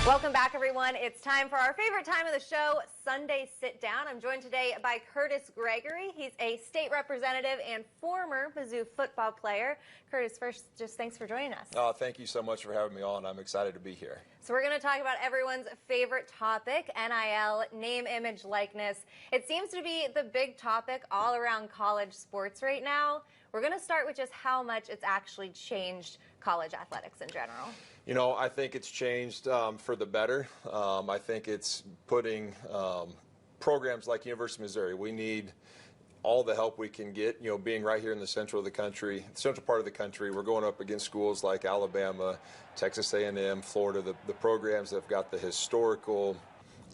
Welcome back, everyone. It's time for our favorite time of the show, Sunday Sit Down. I'm joined today by Kurtis Gregory. He's a state representative and former Mizzou football player. Kurtis, first, just thanks for joining us. Oh, thank you so much for having me on. I'm excited to be here. So we're going to talk about everyone's favorite topic, NIL, name, image, likeness. It seems to be the big topic all around college sports right now. We're going to start with just how much it's actually changed college athletics in general. You know, I think it's changed for the better. I think it's putting programs like University of Missouri. We need all the help we can get, you know, being right here in the central of the country, central part of the country. We're going up against schools like Alabama, Texas A&M, Florida, the programs that have got the historical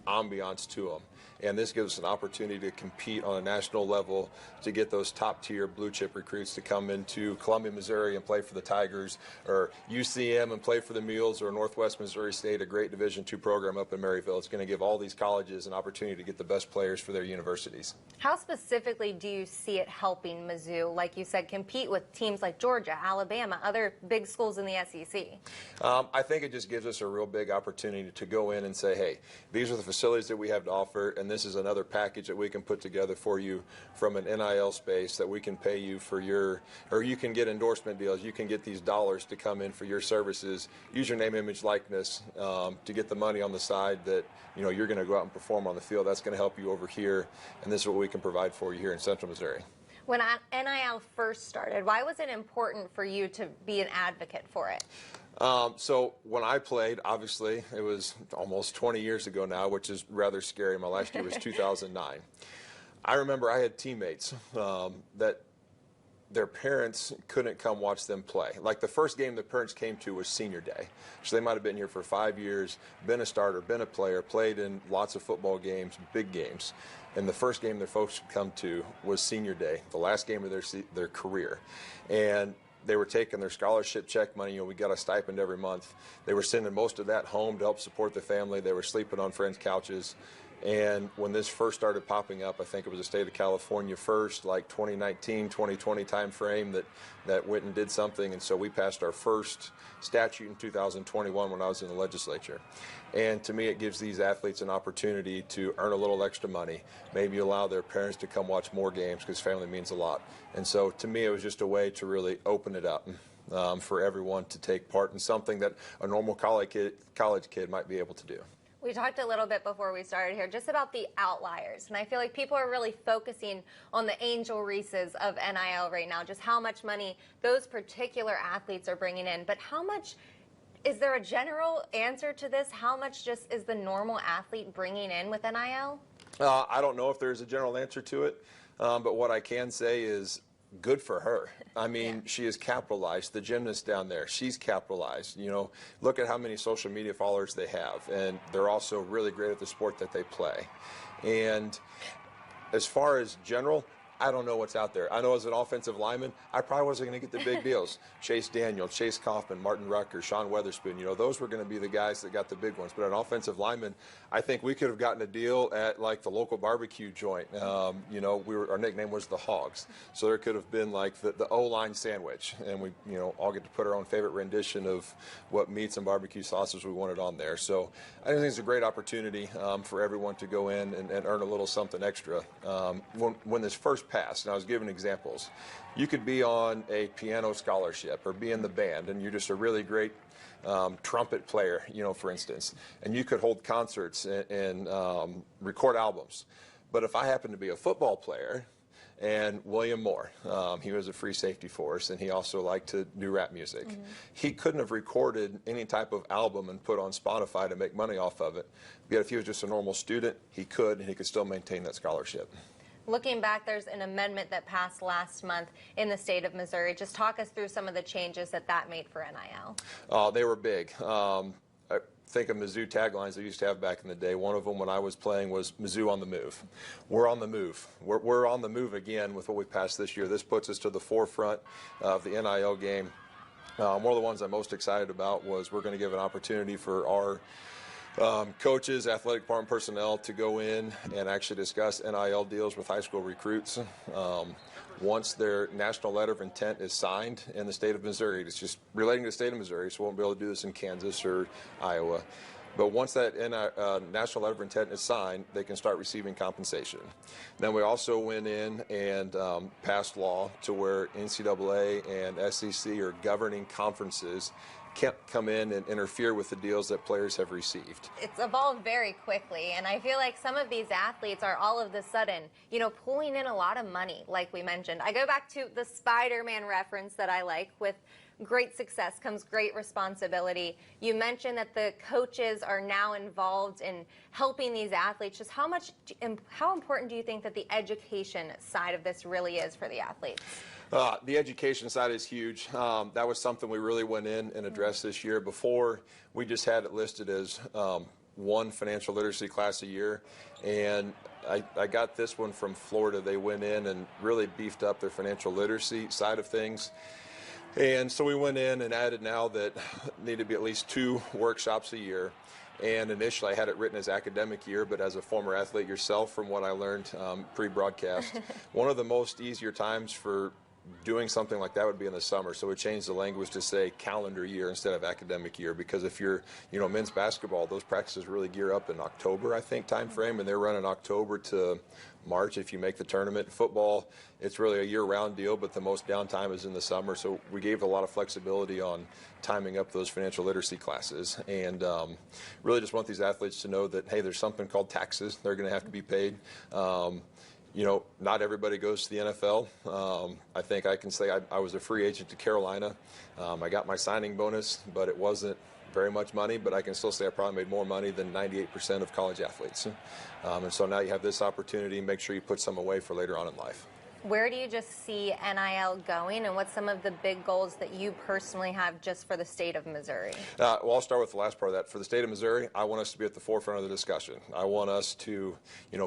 ambiance to them. And this gives us an opportunity to compete on a national level, to get those top-tier blue-chip recruits to come into Columbia, Missouri and play for the Tigers, or UCM and play for the Mules, or Northwest Missouri State, a great Division II program up in Maryville. It's going to give all these colleges an opportunity to get the best players for their universities. How specifically do you see it helping Mizzou, like you said, compete with teams like Georgia, Alabama, other big schools in the SEC? I think it just gives us a real big opportunity to go in and say, hey, these are the facilities that we have to offer, and this is another package that we can put together for you from an NIL space that we can pay you for your, or you can get endorsement deals, you can get these dollars to come in for your services, use your name, image, likeness to get the money on the side that, you know, you're going to go out and perform on the field. That's going to help you over here, and this is what we can provide for you here in Central Missouri. When NIL first started, why was it important for you to be an advocate for it? So when I played, obviously, it was almost 20 years ago now, which is rather scary. My last year was 2009. I remember I had teammates that their parents couldn't come watch them play. Like the first game the parents came to was senior day. So they might have been here for 5 years, been a starter, been a player, played in lots of football games, big games. And the first game their folks would come to was senior day, the last game of their career. And they were taking their scholarship check money. You know, we got a stipend every month. They were sending most of that home to help support the family. They were sleeping on friends' couches. And when this first started popping up, I think it was the state of California first, like 2019, 2020 time frame that went and did something. And so we passed our first statute in 2021 when I was in the legislature. And to me, it gives these athletes an opportunity to earn a little extra money, maybe allow their parents to come watch more games because family means a lot. And so to me, it was just a way to really open it up for everyone to take part in something that a normal college kid might be able to do. We talked a little bit before we started here just about the outliers, and I feel like people are really focusing on the Angel Reeses of NIL right now, just how much money those particular athletes are bringing in. But how much, is there a general answer to this? How much just is the normal athlete bringing in with NIL? I don't know if there's a general answer to it, but what I can say is good for her. I mean, yeah. She is capitalized. The gymnast down there, she's capitalized. You know, look at how many social media followers they have, and they're also really great at the sport that they play. And as far as general, I don't know what's out there. I know as an offensive lineman, I probably wasn't going to get the big deals. Chase Daniel, Chase Kaufman, Martin Rucker, Sean Weatherspoon, you know, those were going to be the guys that got the big ones. But an offensive lineman, I think we could have gotten a deal at like the local barbecue joint. You know, our nickname was the Hogs. So there could have been like the O-line sandwich. And we, you know, all get to put our own favorite rendition of what meats and barbecue sauces we wanted on there. So I think it's a great opportunity for everyone to go in and earn a little something extra. When this first passed, and I was giving examples, you could be on a piano scholarship or be in the band, and you're just a really great trumpet player, you know, for instance, and you could hold concerts and record albums. But if I happen to be a football player, and William Moore, he was a free safety for us, and he also liked to do rap music. Mm-hmm. He couldn't have recorded any type of album and put on Spotify to make money off of it. Yet if he was just a normal student, he could, and he could still maintain that scholarship. Looking back, there's an amendment that passed last month in the state of Missouri. Just talk us through some of the changes that made for NIL. They were big. I think of Mizzou taglines they used to have back in the day. One of them when I was playing was Mizzou on the move. We're on the move. We're on the move again with what we passed this year. This puts us to the forefront of the NIL game. One of the ones I'm most excited about was we're going to give an opportunity for our coaches, athletic department personnel to go in and actually discuss NIL deals with high school recruits. Once their national letter of intent is signed in the state of Missouri, it's just relating to the state of Missouri, so we won't be able to do this in Kansas or Iowa. But once that national letter of intent is signed, they can start receiving compensation. Then we also went in and passed law to where NCAA and SEC or governing conferences can't come in and interfere with the deals that players have received. It's evolved very quickly, and I feel like some of these athletes are all of the sudden, pulling in a lot of money, like we mentioned. I go back to the Spider-Man reference that I like. With great success comes great responsibility. You mentioned that the coaches are now involved in helping these athletes. Just how important do you think that the education side of this really is for the athletes? The education side is huge. That was something we really went in and addressed this year. Before, we just had it listed as one financial literacy class a year, and I got this one from Florida. They went in and really beefed up their financial literacy side of things. And so we went in and added now that need to be at least 2 workshops a year. And initially I had it written as academic year, but as a former athlete yourself, from what I learned pre-broadcast, one of the most easier times for doing something like that would be in the summer. So we changed the language to say calendar year instead of academic year, because if you're, men's basketball, those practices really gear up in October, I think, time frame, and they're running October to March if you make the tournament. Football, it's really a year-round deal, but the most downtime is in the summer. So we gave a lot of flexibility on timing up those financial literacy classes, and really just want these athletes to know that, hey, there's something called taxes. They're going to have to be paid. Not everybody goes to the NFL. I think I can say I was a free agent to Carolina. I got my signing bonus, but it wasn't very much money, but I can still say I probably made more money than 98% of college athletes. And so now you have this opportunity. Make sure you put some away for later on in life. Where do you just see NIL going, and what's some of the big goals that you personally have just for the state of Missouri? Well, I'll start with the last part of that. For the state of Missouri, I want us to be at the forefront of the discussion. I want us to,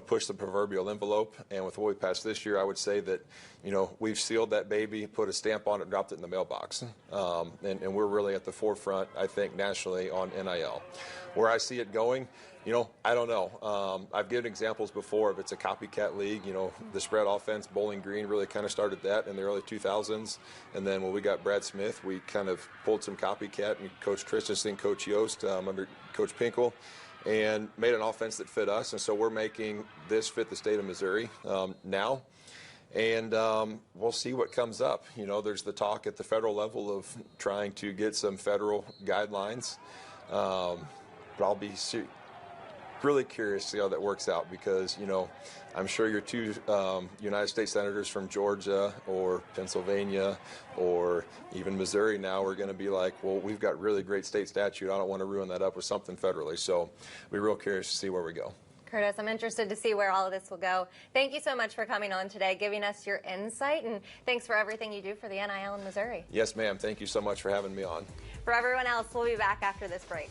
push the proverbial envelope. And with what we passed this year, I would say that, we've sealed that baby, put a stamp on it, and dropped it in the mailbox. And we're really at the forefront, I think, nationally on NIL. Where I see it going, I don't know. I've given examples before. If it's a copycat league, the spread offense, Bowling Green really kind of started that in the early 2000s. And then when we got Brad Smith, we kind of pulled some copycat, and Coach Christensen, Coach Yost, under Coach Pinkel, and made an offense that fit us. And so we're making this fit the state of Missouri now. And we'll see what comes up. There's the talk at the federal level of trying to get some federal guidelines. But I'll be really curious to see how that works out, because, I'm sure your 2 United States senators from Georgia or Pennsylvania or even Missouri now are going to be like, well, we've got really great state statute. I don't want to ruin that up with something federally. So we're real curious to see where we go. Kurtis, I'm interested to see where all of this will go. Thank you so much for coming on today, giving us your insight, and thanks for everything you do for the NIL in Missouri. Yes, ma'am. Thank you so much for having me on. For everyone else, we'll be back after this break.